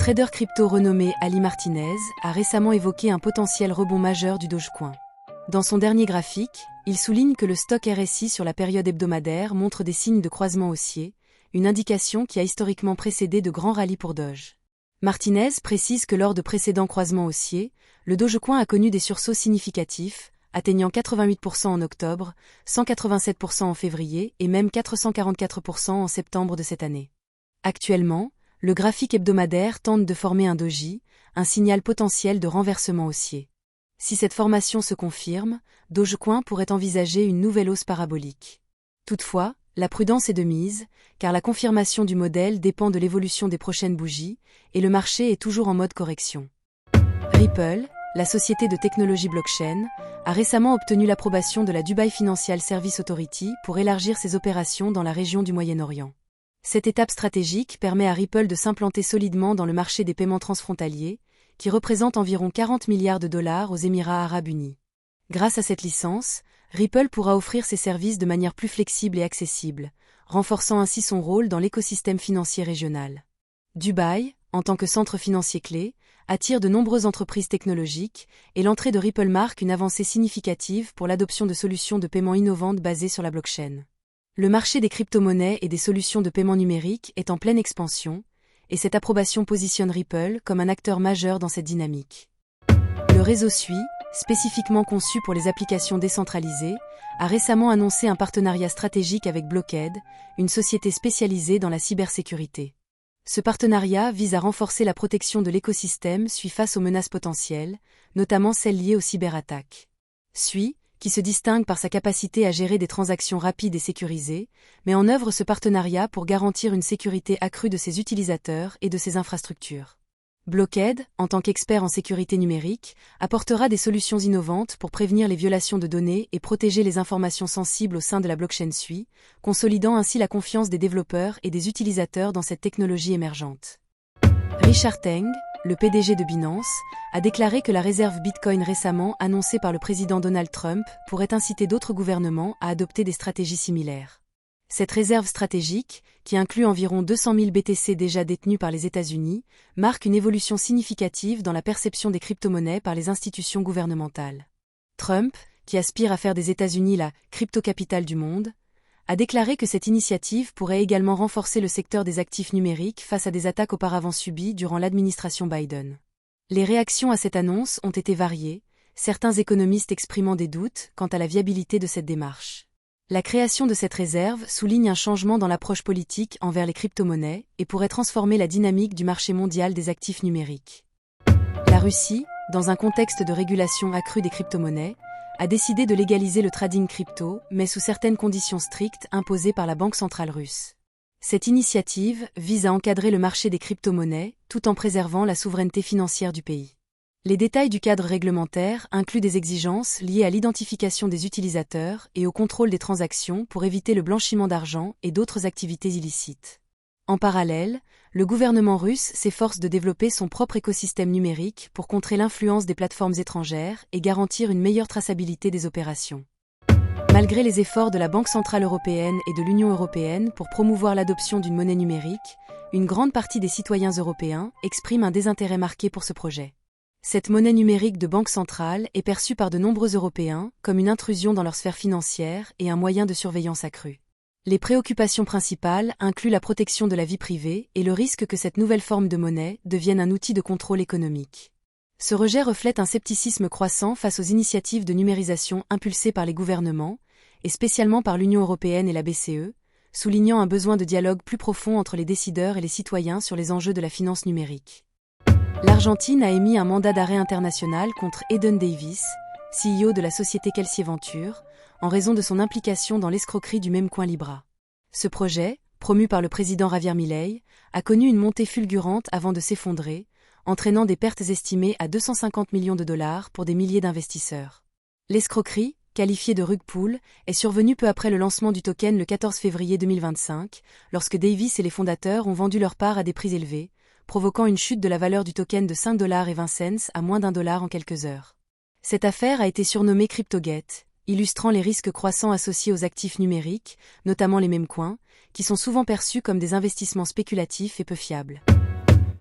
trader crypto renommé Ali Martinez a récemment évoqué un potentiel rebond majeur du Dogecoin. Dans son dernier graphique, il souligne que le stock RSI sur la période hebdomadaire montre des signes de croisement haussier, une indication qui a historiquement précédé de grands rallyes pour Doge. Martinez précise que lors de précédents croisements haussiers, le Dogecoin a connu des sursauts significatifs, atteignant 88% en octobre, 187% en février et même 444% en septembre de cette année. Actuellement, le graphique hebdomadaire tente de former un doji, un signal potentiel de renversement haussier. Si cette formation se confirme, Dogecoin pourrait envisager une nouvelle hausse parabolique. Toutefois, la prudence est de mise, car la confirmation du modèle dépend de l'évolution des prochaines bougies, et le marché est toujours en mode correction. Ripple, la société de technologie blockchain, a récemment obtenu l'approbation de la Dubai Financial Services Authority pour élargir ses opérations dans la région du Moyen-Orient. Cette étape stratégique permet à Ripple de s'implanter solidement dans le marché des paiements transfrontaliers, qui représente environ 40 milliards de dollars aux Émirats arabes unis. Grâce à cette licence, Ripple pourra offrir ses services de manière plus flexible et accessible, renforçant ainsi son rôle dans l'écosystème financier régional. Dubaï, en tant que centre financier clé, attire de nombreuses entreprises technologiques, et l'entrée de Ripple marque une avancée significative pour l'adoption de solutions de paiement innovantes basées sur la blockchain. Le marché des crypto-monnaies et des solutions de paiement numérique est en pleine expansion, et cette approbation positionne Ripple comme un acteur majeur dans cette dynamique. Le réseau SUI, spécifiquement conçu pour les applications décentralisées, a récemment annoncé un partenariat stratégique avec Blockhead, une société spécialisée dans la cybersécurité. Ce partenariat vise à renforcer la protection de l'écosystème SUI face aux menaces potentielles, notamment celles liées aux cyberattaques. SUI, qui se distingue par sa capacité à gérer des transactions rapides et sécurisées, met en œuvre ce partenariat pour garantir une sécurité accrue de ses utilisateurs et de ses infrastructures. Blockhead, en tant qu'expert en sécurité numérique, apportera des solutions innovantes pour prévenir les violations de données et protéger les informations sensibles au sein de la blockchain SUI, consolidant ainsi la confiance des développeurs et des utilisateurs dans cette technologie émergente. Richard Teng, le PDG de Binance, a déclaré que la réserve Bitcoin récemment annoncée par le président Donald Trump pourrait inciter d'autres gouvernements à adopter des stratégies similaires. Cette réserve stratégique, qui inclut environ 200 000 BTC déjà détenus par les États-Unis, marque une évolution significative dans la perception des crypto-monnaies par les institutions gouvernementales. Trump, qui aspire à faire des États-Unis la crypto-capitale du monde, a déclaré que cette initiative pourrait également renforcer le secteur des actifs numériques face à des attaques auparavant subies durant l'administration Biden. Les réactions à cette annonce ont été variées, certains économistes exprimant des doutes quant à la viabilité de cette démarche. La création de cette réserve souligne un changement dans l'approche politique envers les crypto-monnaies et pourrait transformer la dynamique du marché mondial des actifs numériques. La Russie, dans un contexte de régulation accrue des crypto-monnaies, a décidé de légaliser le trading crypto, mais sous certaines conditions strictes imposées par la Banque centrale russe. Cette initiative vise à encadrer le marché des crypto-monnaies, tout en préservant la souveraineté financière du pays. Les détails du cadre réglementaire incluent des exigences liées à l'identification des utilisateurs et au contrôle des transactions pour éviter le blanchiment d'argent et d'autres activités illicites. En parallèle, le gouvernement russe s'efforce de développer son propre écosystème numérique pour contrer l'influence des plateformes étrangères et garantir une meilleure traçabilité des opérations. Malgré les efforts de la Banque centrale européenne et de l'Union européenne pour promouvoir l'adoption d'une monnaie numérique, une grande partie des citoyens européens expriment un désintérêt marqué pour ce projet. Cette monnaie numérique de banque centrale est perçue par de nombreux Européens comme une intrusion dans leur sphère financière et un moyen de surveillance accrue. Les préoccupations principales incluent la protection de la vie privée et le risque que cette nouvelle forme de monnaie devienne un outil de contrôle économique. Ce rejet reflète un scepticisme croissant face aux initiatives de numérisation impulsées par les gouvernements, et spécialement par l'Union européenne et la BCE, soulignant un besoin de dialogue plus profond entre les décideurs et les citoyens sur les enjeux de la finance numérique. L'Argentine a émis un mandat d'arrêt international contre Eden Davis, CEO de la société Kelsier Ventures, en raison de son implication dans l'escroquerie du meme coin Libra. Ce projet, promu par le président Javier Milei, a connu une montée fulgurante avant de s'effondrer, entraînant des pertes estimées à 250 millions de dollars pour des milliers d'investisseurs. L'escroquerie, qualifiée de rug pull, est survenue peu après le lancement du token le 14 février 2025, lorsque Davis et les fondateurs ont vendu leur part à des prix élevés, provoquant une chute de la valeur du token de 5,20 $ à moins d'1 $ en quelques heures. Cette affaire a été surnommée CryptoGate, illustrant les risques croissants associés aux actifs numériques, notamment les meme coins, qui sont souvent perçus comme des investissements spéculatifs et peu fiables.